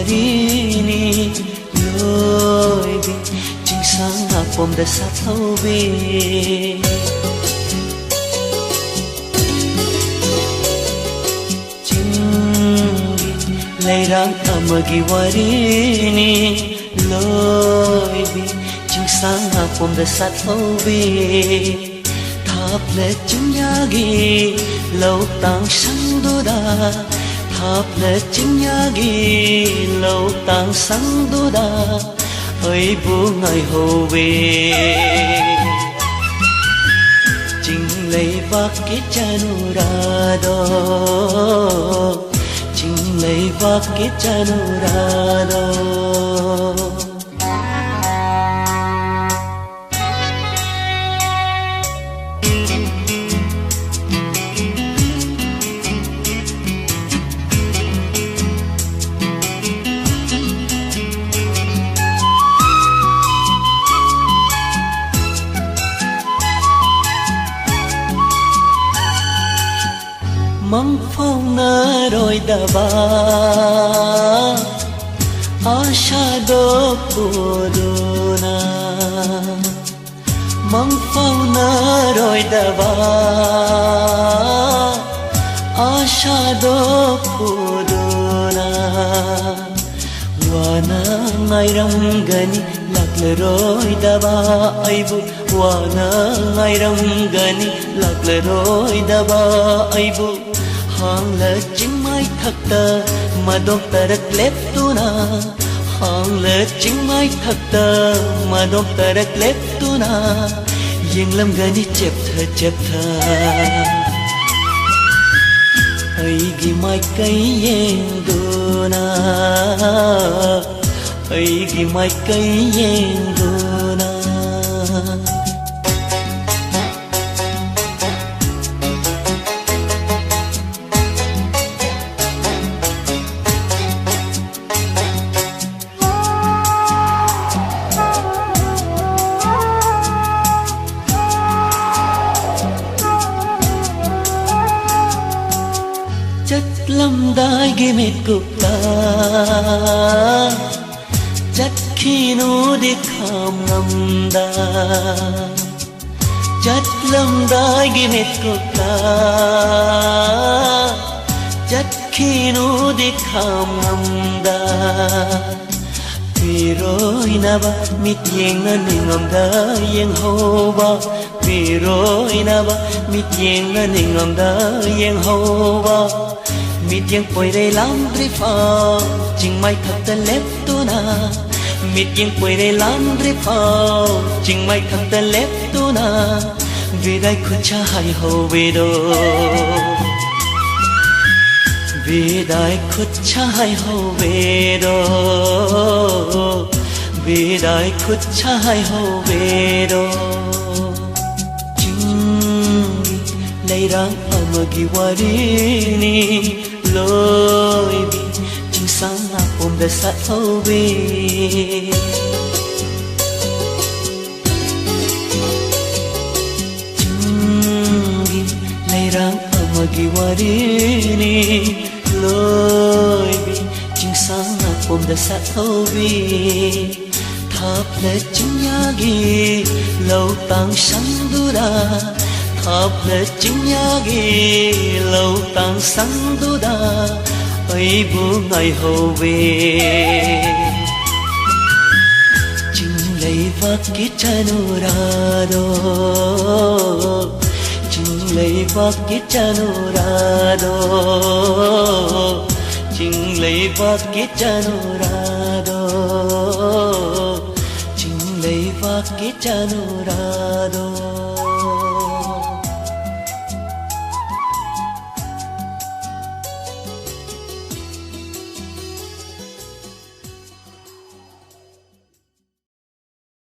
warini loi bi ching sang apom da sa thobe leirang amagi warini loi bi ching sang apom da sa thobe thap le ching yagi lâu tang sang du da thap le ching yagi lâu tang sang du da ơi bu ngày hồ về ching lấy vác cái chanu ra đó ching lấy vác cái chanu ra đó mong phong nở rồi đã ba asha do puruna mong phong nở rồi đã ba asha do puruna wana ngai ram gani lakle rồi đã ba aibu wana ngai ram gani lakle rồi đã ba aibu hang le ching mai thak ta ma dok tarak lep tu na hang le ching mai thak ta ma dok tarak lep tu na yeng lam gani chep tha ai gi mai kai yeng du na ai gi mai kai yeng du na lâm đai ghi mệt cục ta chất khi nó đi kham ngầm đa chất lâm đai ghi mệt cục ta chất khi nó đi kham ngầm đa vì rồi na ba mít yeng na ni ngầm đa yeng hô ba vì rồi na ba mít yeng na ni ngầm đa yeng hô ba mít yang poi re lam tri fa ching mai thak ta lep tu na mít yang poi re lam tri fa ching mai thak ta lep tu na vì dai khut cha hai ho ve do vì dai khut cha hai ho ve do vì dai khut cha hai ho ve do ching lei rang amagi warini loi bi ching sang apom da sa thobe chingi leirang amagi warini loi bi ching sang apom da sa thobe thap le ching yagi lâu tang sang du da thap le ching yagi lâu tang sang du da ấy bu ngày hồ về ching lấy vác cái chanu ra đó ching lấy vác cái chanu ra đó ching lấy vác cái chanu ra đó ching lấy vác cái chanu ra đó